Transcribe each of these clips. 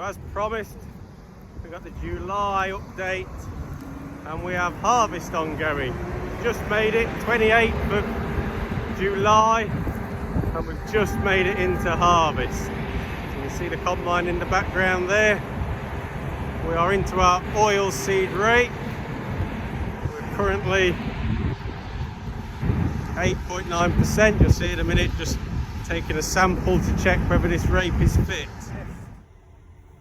So as promised, we've got the July update and we have harvest ongoing. Just made it 28th of July and we've just made it into harvest. You can see the combine in the background there. We are into our oil seed rape. We're currently 8.9%. You'll see in a minute, just taking a sample to check whether this rape is fit.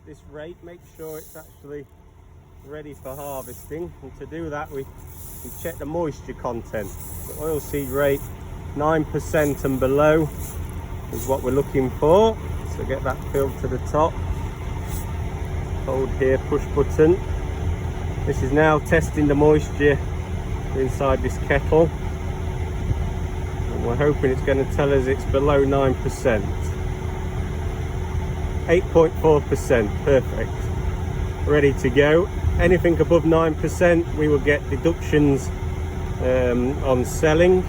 This rape makes sure it's actually ready for harvesting, and to do that we check the moisture content. The oilseed rape 9% and below is what we're looking for, so get that filled to the top. Hold here, push button. This is now testing the moisture inside this kettle, and we're hoping it's going to tell us it's below 9%. 8.4%, perfect. Ready to go. Anything above 9% we will get deductions on selling.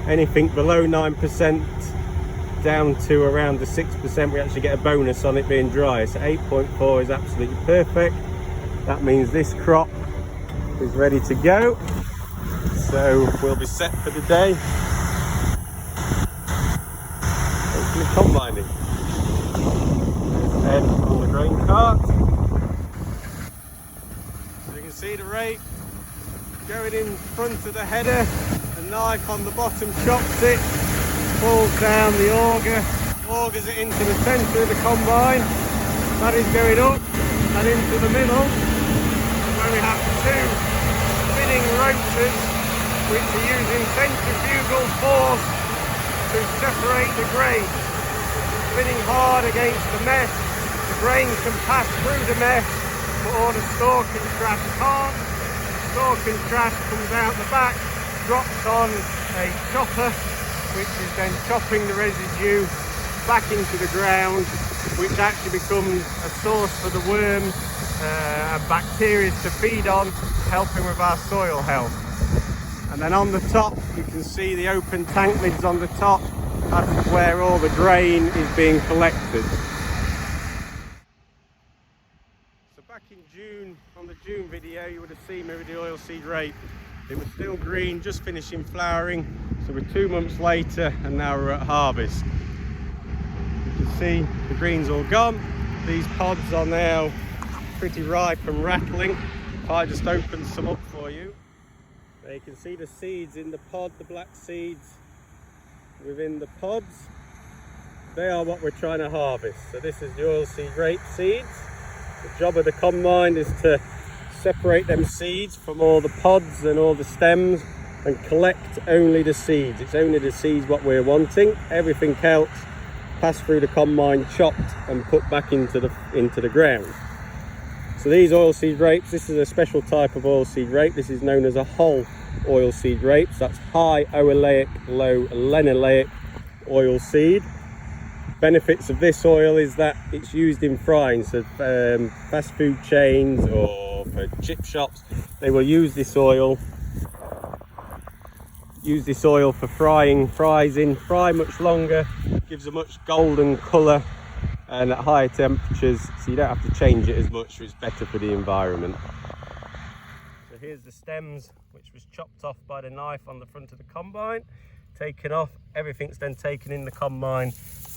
Anything below 9% down to around the 6% we actually get a bonus on it being dry. So 8.4 is absolutely perfect. That means this crop is ready to go. So we'll be set for the day. Hopefully combining. Head on the grain cart. So you can see the rape going in front of the header. The knife on the bottom chops it, pulls down the auger, augers it into the centre of the combine. That is going up and into the middle, where we have two spinning rotors which are using centrifugal force to separate the grain. Spinning hard against the mesh, the grain can pass through the mesh, but all the stalk and trash can't. Stalk and trash comes out the back, drops on a chopper, which is then chopping the residue back into the ground, which actually becomes a source for the worms and bacteria to feed on, helping with our soil health. And then on the top, you can see the open tank lids on the top. That's where all the grain is being collected. So back in June, on the June video, you would have seen me with the oilseed rape. It was still green, just finishing flowering. So we're 2 months later and now we're at harvest. You can see the green's all gone. These pods are now pretty ripe and rattling. I just opened some up for you. There you can see the seeds in the pod, the black seeds within the pods. They are what we're trying to harvest. So this is the oilseed rape seeds. The job of the combine is to separate them seeds from all the pods and all the stems and collect only the seeds. It's only the seeds what we're wanting. Everything else pass through the combine, chopped and put back into the ground. So these oilseed rapes, this is a special type of oilseed rape. This is known as a whole oilseed rape. So that's high oleic, low linoleic oilseed. Benefits of this oil is that it's used in frying. So fast food chains or for chip shops, they will use this oil for frying, fry much longer, gives a much golden colour and at higher temperatures, so you don't have to change it as much, so it's better for the environment. So here's the stems, which was chopped off by the knife on the front of the combine, taken off. Everything's then taken in the combine,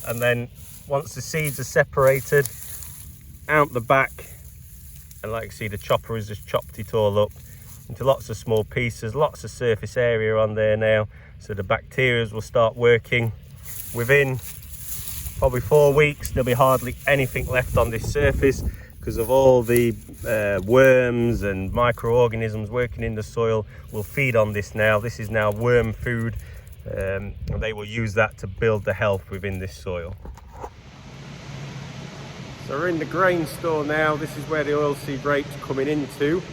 and then once the seeds are separated, out the back, and like you see, the chopper has just chopped it all up into lots of small pieces, lots of surface area on there now, so the bacteria will start working. Within probably 4 weeks there'll be hardly anything left on this surface because of all the worms and microorganisms working in the soil will feed on this now. This is now worm food, and they will use that to build the health within this soil. So we're in the grain store now. This is where the oilseed rape's coming into.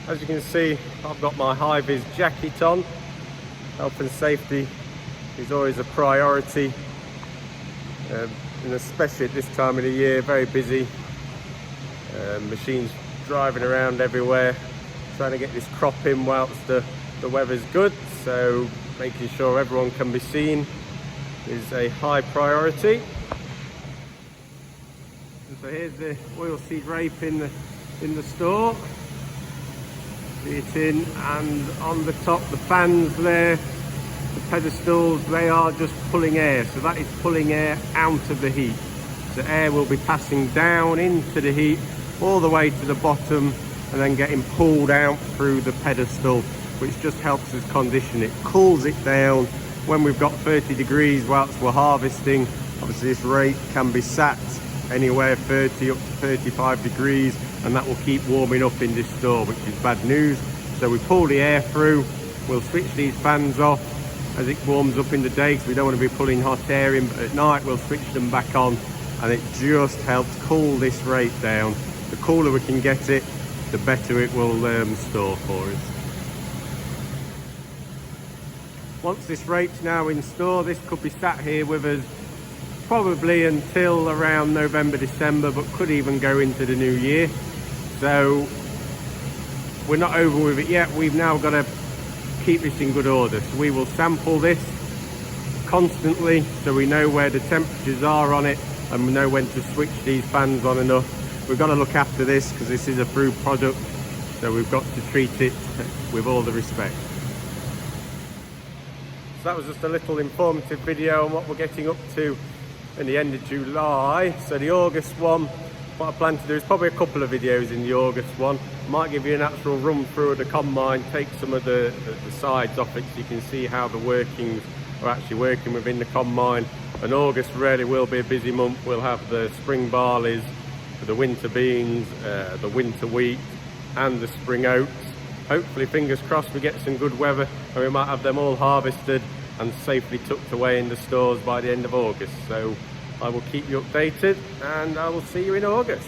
As you can see, I've got my high-vis jacket on. Health and safety is always a priority, and especially at this time of the year, very busy. Machines driving around everywhere, trying to get this crop in whilst the weather's good. So making sure everyone can be seen is a high priority. And so here's the oilseed rape in the store. See it in, and on the top the fans there, the pedestals, they are just pulling air. So that is pulling air out of the heat. So air will be passing down into the heat all the way to the bottom and then getting pulled out through the pedestal, which just helps us condition it, cools it down. When we've got 30 degrees whilst we're harvesting, obviously this rape can be sat anywhere 30 up to 35 degrees, and that will keep warming up in this store, which is bad news. So we pull the air through, we'll switch these fans off as it warms up in the day, because we don't want to be pulling hot air in, but at night we'll switch them back on, and it just helps cool this rape down. The cooler we can get it, the better it will store for us. Once this rape's now in store, this could be sat here with us probably until around November, December, but could even go into the new year. So we're not over with it yet. We've now got to keep this in good order. So we will sample this constantly so we know where the temperatures are on it, and we know when to switch these fans on and off. We've got to look after this because this is a food product, so we've got to treat it with all the respect. So that was just a little informative video on what we're getting up to in the end of July. So the August one, what I plan to do is probably a couple of videos in the August one. Might give you an actual run through of the combine, take some of the sides off it so you can see how the workings are actually working within the combine. And August really will be a busy month. We'll have the spring barleys, the winter beans, the winter wheat and the spring oats. Hopefully, fingers crossed, we get some good weather and we might have them all harvested and safely tucked away in the stores by the end of August. So I will keep you updated and I will see you in August.